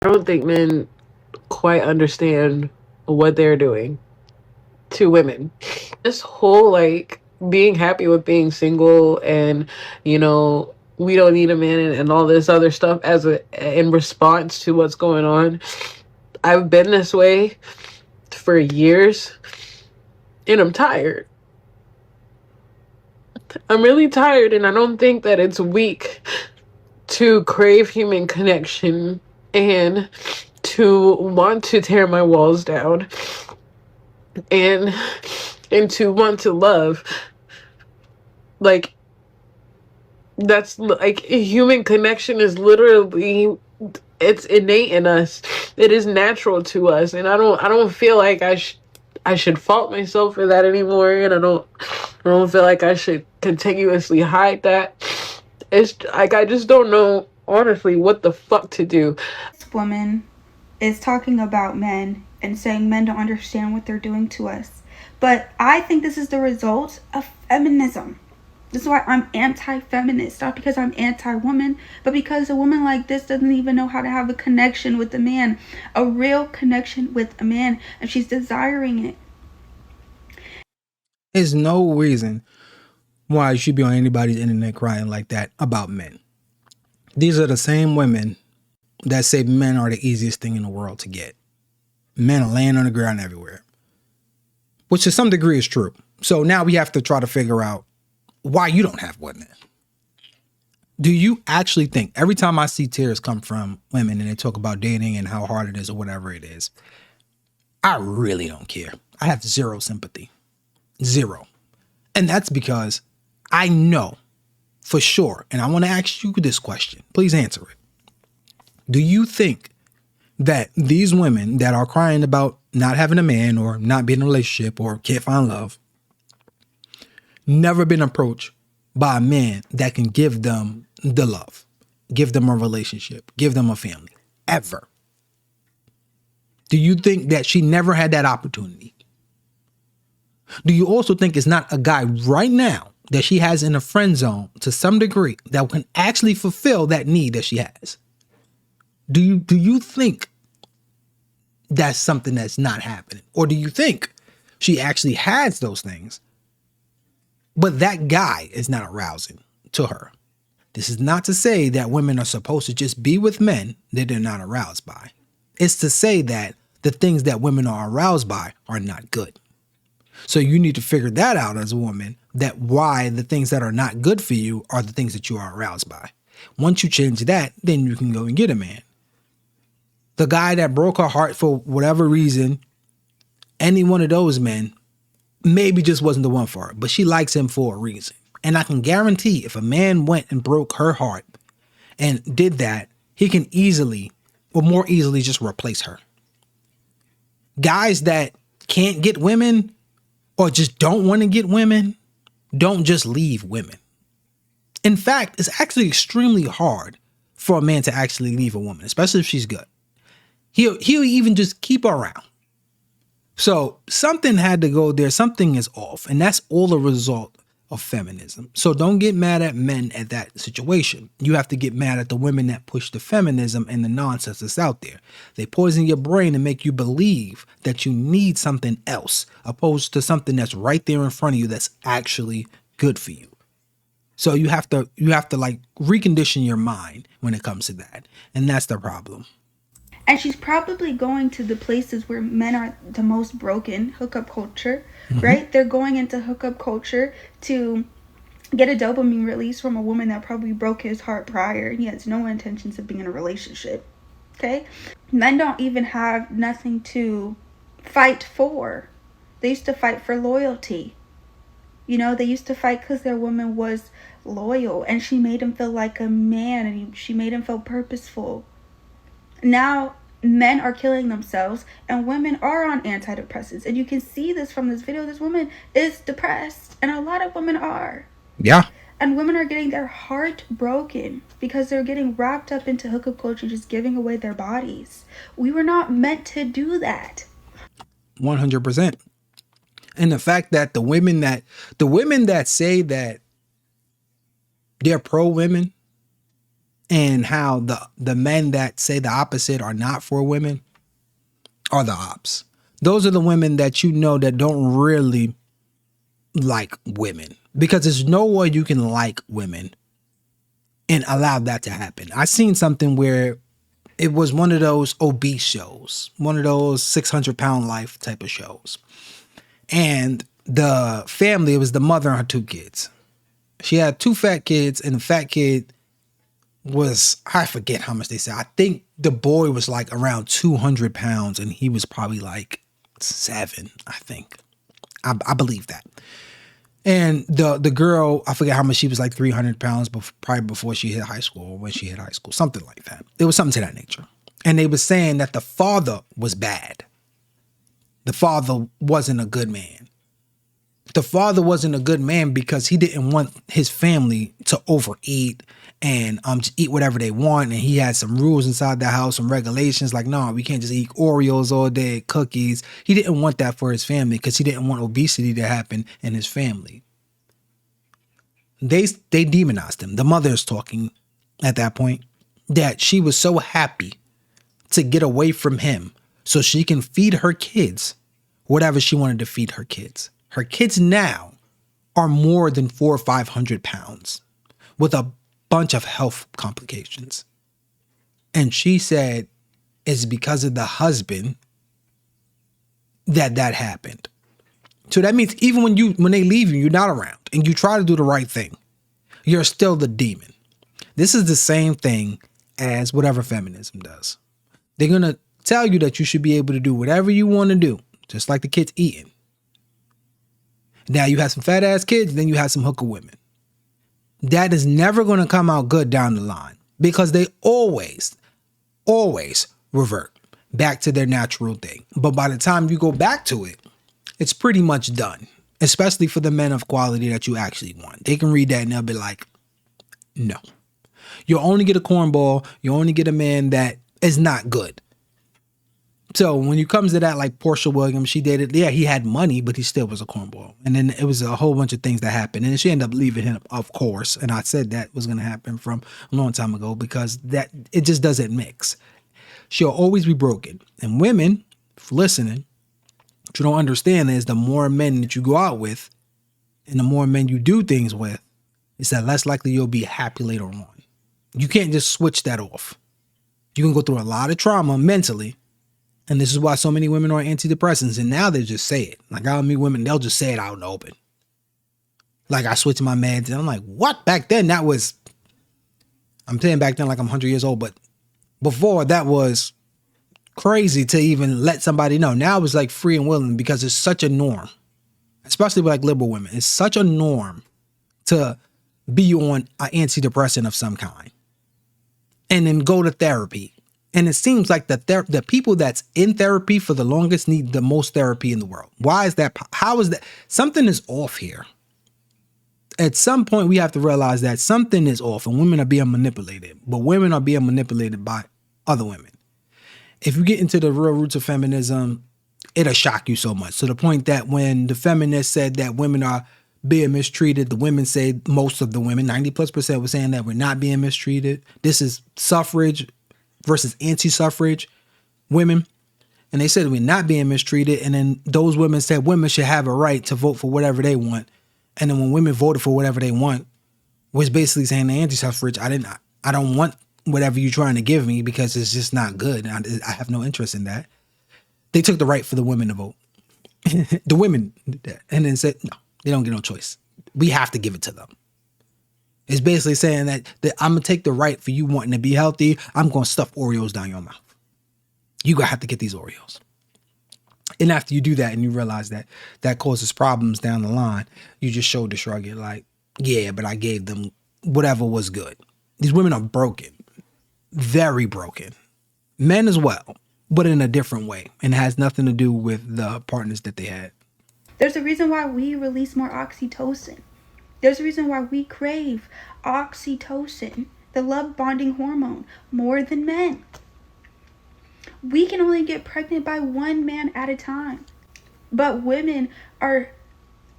I don't think men quite understand what they're doing to women. This whole like being happy with being single and we don't need a man and all this other stuff as a in response to what's going on. I've been this way for years and I'm tired. I'm really tired and I don't think that it's weak to crave human connection and to want to tear my walls down and to want to love. Like, that's like human connection is literally, it's innate in us. It is natural to us, and I don't feel like I should fault myself for that anymore, and I don't feel like I should continuously hide that. It's like I just don't know honestly what the fuck to do. This woman is talking about men and saying men don't understand what they're doing to us. But I think this is the result of feminism. This is why I'm anti-feminist, not because I'm anti-woman, but because a woman like this doesn't even know how to have a connection with a man, a real connection with a man, and she's desiring it. There's no reason why you should be on anybody's internet crying like that about men. These are the same women that say men are the easiest thing in the world to get. Men are laying on the ground everywhere, which to some degree is true. So now we have to try to figure out why you don't have one then. Do you actually think, every time I see tears come from women and they talk about dating and how hard it is or whatever it is, I really don't care. I have zero sympathy. Zero. And that's because I know for sure, and I want to ask you this question. Please answer it. Do you think that these women that are crying about not having a man or not being in a relationship or can't find love, never been approached by a man that can give them the love, give them a relationship, give them a family, ever? Do you think that she never had that opportunity? Do you also think it's not a guy right now that she has in a friend zone to some degree that can actually fulfill that need that she has? Do you think that's something that's not happening? Or do you think she actually has those things, but that guy is not arousing to her? This is not to say that women are supposed to just be with men that they're not aroused by. It's to say that the things that women are aroused by are not good. So you need to figure that out as a woman, that why the things that are not good for you are the things that you are aroused by. Once you change that, then you can go and get a man. The guy that broke her heart for whatever reason, any one of those men maybe just wasn't the one for her, but she likes him for a reason. And I can guarantee if a man went and broke her heart and did that, he can easily, or more easily, just replace her. Guys that can't get women or just don't want to get women don't just leave women. In fact, it's actually extremely hard for a man to actually leave a woman, especially if she's good. He'll even just keep her around. So something had to go there. Something is off. And that's all a result of feminism. So don't get mad at men at that situation. You have to get mad at the women that push the feminism and the nonsense that's out there. They poison your brain and make you believe that you need something else, opposed to something that's right there in front of you that's actually good for you. So you have to like recondition your mind when it comes to that. And that's the problem. And she's probably going to the places where men are the most broken, hookup culture, right? They're going into hookup culture to get a dopamine release from a woman that probably broke his heart prior and he has no intentions of being in a relationship. Okay? Men don't even have nothing to fight for. They used to fight for loyalty. You know, they used to fight because their woman was loyal and she made him feel like a man and she made him feel purposeful. Now men are killing themselves and women are on antidepressants, and you can see this from this video. This woman is depressed, and a lot of women are. Yeah. And women are getting their heart broken because they're getting wrapped up into hookup culture, just giving away their bodies. We were not meant to do that. 100%. And the fact that the women that say that they're pro women and how the men that say the opposite are not for women are the ops. Those are the women that you know that don't really like women, because there's no way you can like women and allow that to happen. I seen something where it was one of those obese shows, one of those 600-pound life type of shows. And the family, it was the mother and her 2 kids. She had 2 fat kids, and the fat kid was, I forget how much they said. I think the boy was like around 200 pounds and he was probably like 7, I think. I believe that. And the girl, I forget how much, she was like 300 pounds, probably before she hit high school, or when she hit high school, something like that. It was something to that nature. And they were saying that the father was bad. The father wasn't a good man. The father wasn't a good man because he didn't want his family to overeat and just eat whatever they want. And he had some rules inside the house, some regulations like, no, we can't just eat Oreos all day, cookies. He didn't want that for his family because he didn't want obesity to happen in his family. They demonized him. The mother is talking at that point that she was so happy to get away from him so she can feed her kids whatever she wanted to feed her kids. Her kids now are more than 400 or 500 pounds with a bunch of health complications. And she said it's because of the husband that happened. So that means even when they leave you, you're not around and you try to do the right thing, you're still the demon. This is the same thing as whatever feminism does. They're going to tell you that you should be able to do whatever you want to do, just like the kids eating. Now you have some fat ass kids, then you have some hooker women. That is never going to come out good down the line because they always revert back to their natural thing. But by the time you go back to it, it's pretty much done, especially for the men of quality that you actually want. They can read that and they'll be like, no, you'll only get a cornball. You only get a man that is not good. So when it comes to that, like Portia Williams, she dated, yeah, he had money, but he still was a cornball. And then it was a whole bunch of things that happened. And she ended up leaving him, of course. And I said that was going to happen from a long time ago because that it just doesn't mix. She'll always be broken. And women, if listening, what you don't understand is the more men that you go out with and the more men you do things with, is that less likely you'll be happy later on. You can't just switch that off. You can go through a lot of trauma mentally. And this is why so many women are on antidepressants. And now they just say it. Like I'll meet women, they'll just say it out in the open. Like I switched my meds. And I'm like, what? Back then that was, I'm saying back then like I'm 100 years old. But before that was crazy to even let somebody know. Now it's like free and willing because it's such a norm. Especially with like liberal women. It's such a norm to be on an antidepressant of some kind. And then go to therapy. And it seems like the people that's in therapy for the longest need the most therapy in the world. Why is that? How is that? Something is off here. At some point, we have to realize that something is off and women are being manipulated. But women are being manipulated by other women. If you get into the real roots of feminism, it'll shock you so much. To the point that when the feminists said that women are being mistreated, the women say, most of the women, 90+% were saying that we're not being mistreated. This is suffrage versus anti-suffrage women. And they said we're not being mistreated. And then those women said women should have a right to vote for whatever they want. And then when women voted for whatever they want, was basically saying the anti-suffrage, I don't want whatever you're trying to give me because it's just not good. I have no interest in that. They took the right for the women to vote. The women did that. And then said, no, they don't get no choice. We have to give it to them. It's basically saying that I'm going to take the right for you wanting to be healthy. I'm going to stuff Oreos down your mouth. You're going to have to get these Oreos. And after you do that and you realize that that causes problems down the line, you just shoulder shrug it like, yeah, but I gave them whatever was good. These women are broken. Very broken. Men as well, but in a different way. And it has nothing to do with the partners that they had. There's a reason why we release more oxytocin. There's a reason why we crave oxytocin, the love bonding hormone, more than men. We can only get pregnant by one man at a time. But women are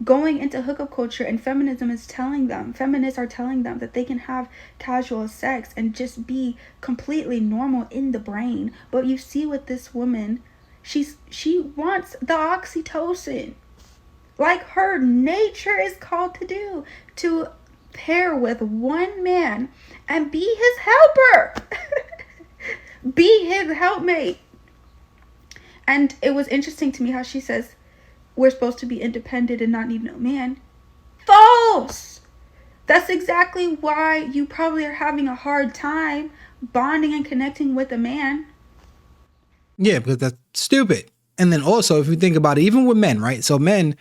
going into hookup culture, and feminists are telling them that they can have casual sex and just be completely normal in the brain. But you see with this woman, she wants the oxytocin, like her nature is called to do, to pair with one man and be his helper. Be his helpmate. And it was interesting to me how she says we're supposed to be independent and not need no man. False! That's exactly why you probably are having a hard time bonding and connecting with a man. Yeah, because that's stupid. And then also, if you think about it, even with men, right? So men,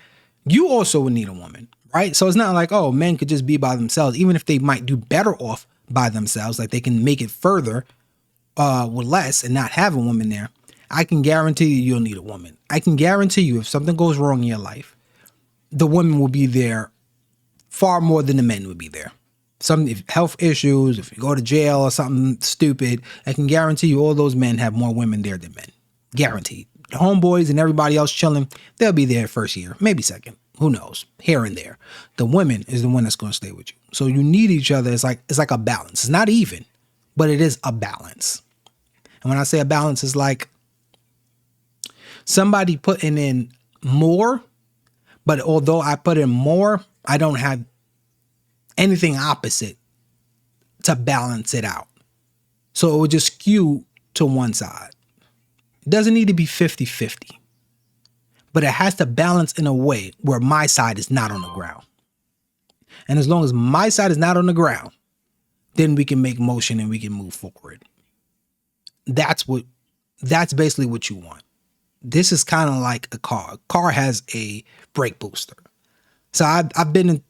you also would need a woman, right? So it's not like, oh, men could just be by themselves, even if they might do better off by themselves, like they can make it further with less and not have a woman there. I can guarantee you'll need a woman. I can guarantee you if something goes wrong in your life, the women will be there far more than the men would be there. Some health issues, if you go to jail or something stupid, I can guarantee you all those men have more women there than men. Guaranteed. The homeboys and everybody else chilling, they'll be there first year, maybe second. Who knows? Here and there. The woman is the one that's going to stay with you. So you need each other. It's like a balance. It's not even, but it is a balance. And when I say a balance, it's like somebody putting in more, but although I put in more, I don't have anything opposite to balance it out. So it would just skew to one side. It doesn't need to be 50-50, but it has to balance in a way where my side is not on the ground. And as long as my side is not on the ground, then we can make motion and we can move forward. That's basically what you want. This is kind of like a car. A car has a brake booster. So I've been in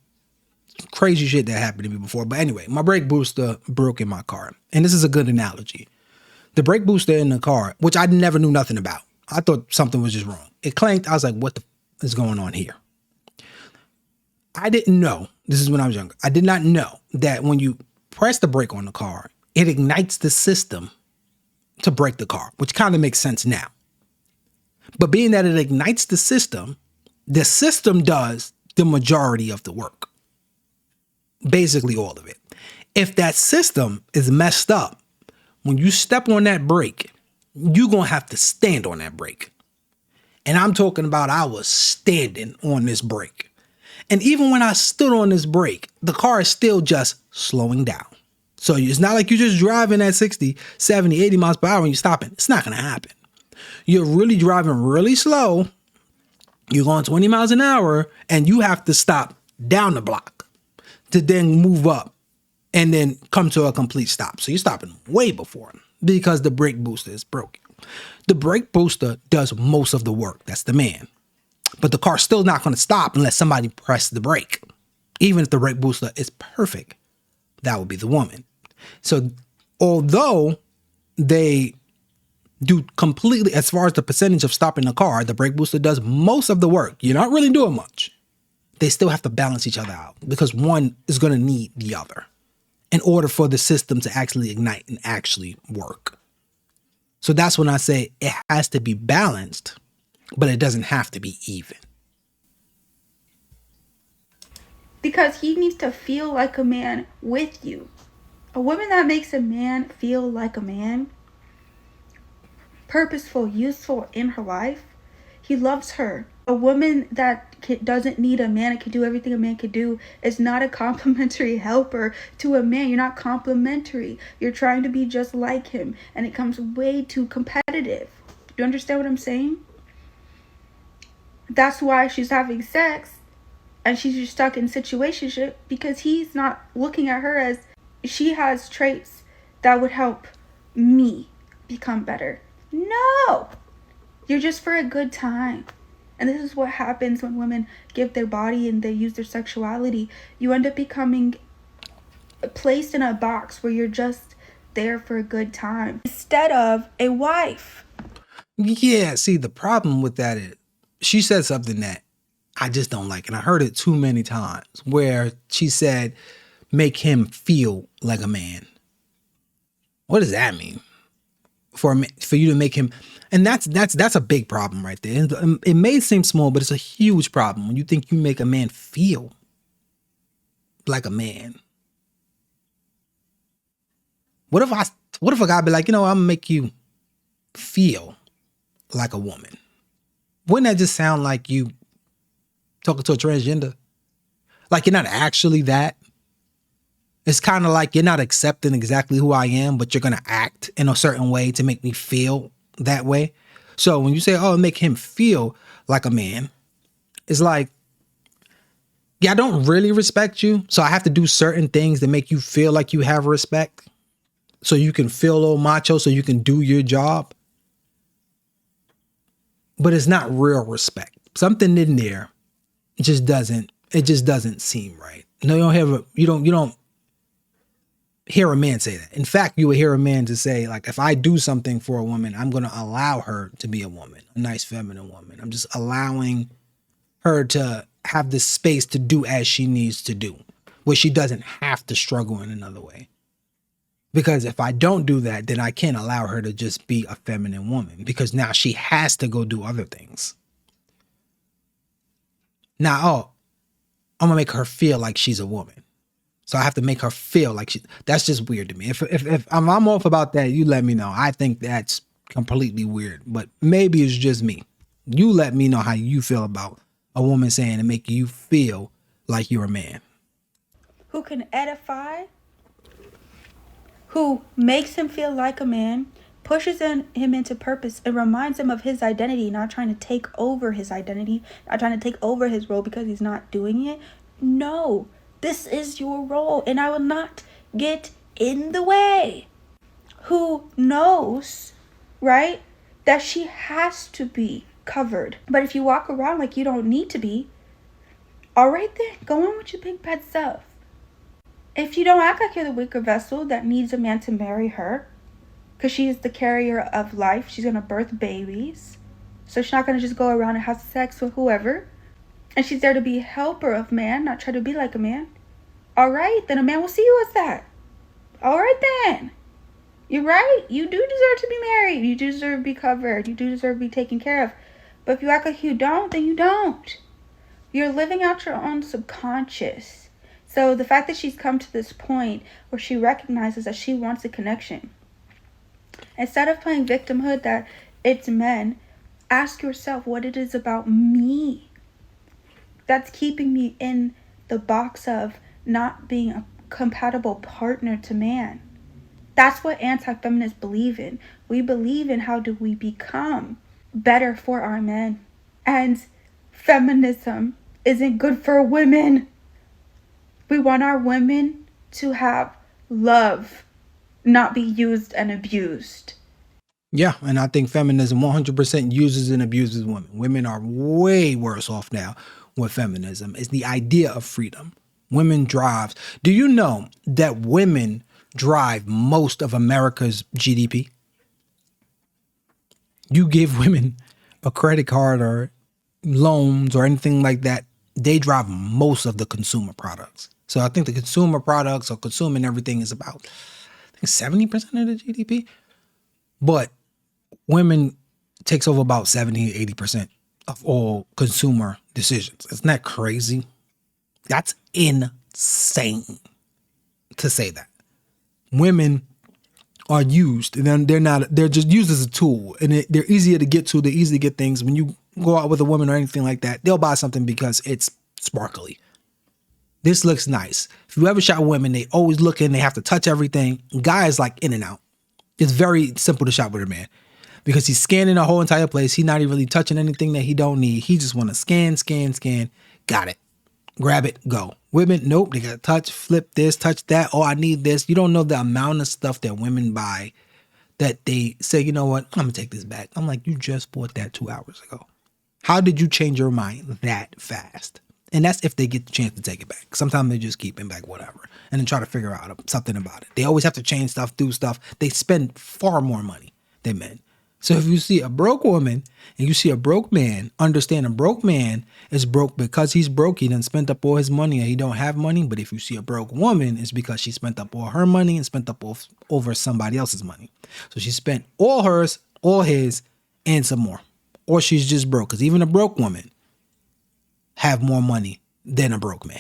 crazy shit that happened to me before. But anyway, my brake booster broke in my car. And this is a good analogy. The brake booster in the car, which I never knew nothing about. I thought something was just wrong. It clanked. I was like, what the is going on here? I didn't know. This is when I was younger. I did not know that when you press the brake on the car, it ignites the system to brake the car, which kind of makes sense now. But being that it ignites the system does the majority of the work. Basically all of it. If that system is messed up, when you step on that brake, you're going to have to stand on that brake. And I'm talking about I was standing on this brake. And even when I stood on this brake, the car is still just slowing down. So it's not like you're just driving at 60, 70, 80 miles per hour and you're stopping. It's not going to happen. You're really driving really slow. You're going 20 miles an hour and you have to stop down the block to then move up and then come to a complete stop. So you're stopping way before because the brake booster is broken. The brake booster does most of the work. That's the man. But the car's still not going to stop unless somebody presses the brake. Even if the brake booster is perfect, that would be the woman. So although they do completely, as far as the percentage of stopping the car, the brake booster does most of the work. You're not really doing much. They still have to balance each other out because one is going to need the other in order for the system to actually ignite and actually work. So that's when I say it has to be balanced, but it doesn't have to be even. Because he needs to feel like a man with you. A woman that makes a man feel like a man, purposeful, useful in her life, he loves her. A woman that doesn't need a man and can do everything a man can do is not a complimentary helper to a man. You're not complimentary. You're trying to be just like him, and it comes way too competitive. Do you understand what I'm saying? That's why she's having sex and she's just stuck in situationship, because he's not looking at her as she has traits that would help me become better. No! You're just for a good time. And this is what happens when women give their body and they use their sexuality. You end up becoming placed in a box where you're just there for a good time instead of a wife. Yeah, see, the problem with that is she said something that I just don't like. And I heard it too many times where she said, make him feel like a man. What does that mean? for you to make him, and that's a big problem right there. And it may seem small, but it's a huge problem when you think you make a man feel like a man. What if a guy be like, I'm gonna make you feel like a woman? Wouldn't that just sound like you talking to a transgender? Like you're not actually that. It's kind of like you're not accepting exactly who I am, but you're going to act in a certain way to make me feel that way. So when you say, make him feel like a man, it's like, yeah, I don't really respect you. So I have to do certain things to make you feel like you have respect. So you can feel a little macho, so you can do your job. But it's not real respect. Something in there just doesn't seem right. No, you don't hear a man say that. In fact, you would hear a man to say, like, if I do something for a woman, I'm going to allow her to be a woman, a nice feminine woman. I'm just allowing her to have the space to do as she needs to do, where she doesn't have to struggle in another way. Because if I don't do that, then I can't allow her to just be a feminine woman, because now she has to go do other things. Now, I'm going to make her feel like she's a woman. So I have to make her feel like that's just weird to me. If I'm off about that, you let me know. I think that's completely weird, but maybe it's just me. You let me know how you feel about a woman saying to make you feel like you're a man. Who can edify, who makes him feel like a man, pushes him into purpose, and reminds him of his identity, not trying to take over his identity, not trying to take over his role because he's not doing it. No. This is your role, and I will not get in the way. Who knows, right, that she has to be covered. But if you walk around like you don't need to be, all right then, go on with your big bad self. If you don't act like you're the weaker vessel that needs a man to marry her, because she is the carrier of life, she's going to birth babies, so she's not going to just go around and have sex with whoever. And she's there to be a helper of man, not try to be like a man. All right, then a man will see you as that. All right, then. You're right. You do deserve to be married. You do deserve to be covered. You do deserve to be taken care of. But if you act like you don't, then you don't. You're living out your own subconscious. So the fact that she's come to this point where she recognizes that she wants a connection. Instead of playing victimhood that it's men, ask yourself what it is about me that's keeping me in the box of not being a compatible partner to man. That's what anti-feminists believe in. We believe in how do we become better for our men. And feminism isn't good for women. We want our women to have love, not be used and abused. Yeah, and I think feminism 100% uses and abuses women. Women are way worse off now with feminism. It's the idea of freedom. Women drives. Do you know that women drive most of America's GDP? You give women a credit card or loans or anything like that, they drive most of the consumer products. So I think the consumer products or consuming everything is about, I think 70% of the GDP. But women takes over about 70, 80% of all consumer decisions. Isn't that crazy? That's insane to say that. Women are used, and they're just used as a tool, and they're easier to get to. They're easy to get things. When you go out with a woman or anything like that, they'll buy something because it's sparkly. This looks nice. If you ever shop women, they always looking, they have to touch everything. Guys like in and out. It's very simple to shop with a man because he's scanning the whole entire place. He's not even really touching anything that he don't need. He just want to scan. Got it. Grab it, go. Women, nope, they got to touch, flip this, touch that. Oh, I need this. You don't know the amount of stuff that women buy that they say, you know what, I'm going to take this back. I'm like, you just bought that 2 hours ago. How did you change your mind that fast? And that's if they get the chance to take it back. Sometimes they just keep it back, whatever, and then try to figure out something about it. They always have to change stuff, do stuff. They spend far more money than men. So if you see a broke woman and you see a broke man, understand a broke man is broke because he's broke. He done spent up all his money and he don't have money. But if you see a broke woman, it's because she spent up all her money and spent up over somebody else's money. So she spent all hers, all his, and some more. Or she's just broke, because even a broke woman have more money than a broke man.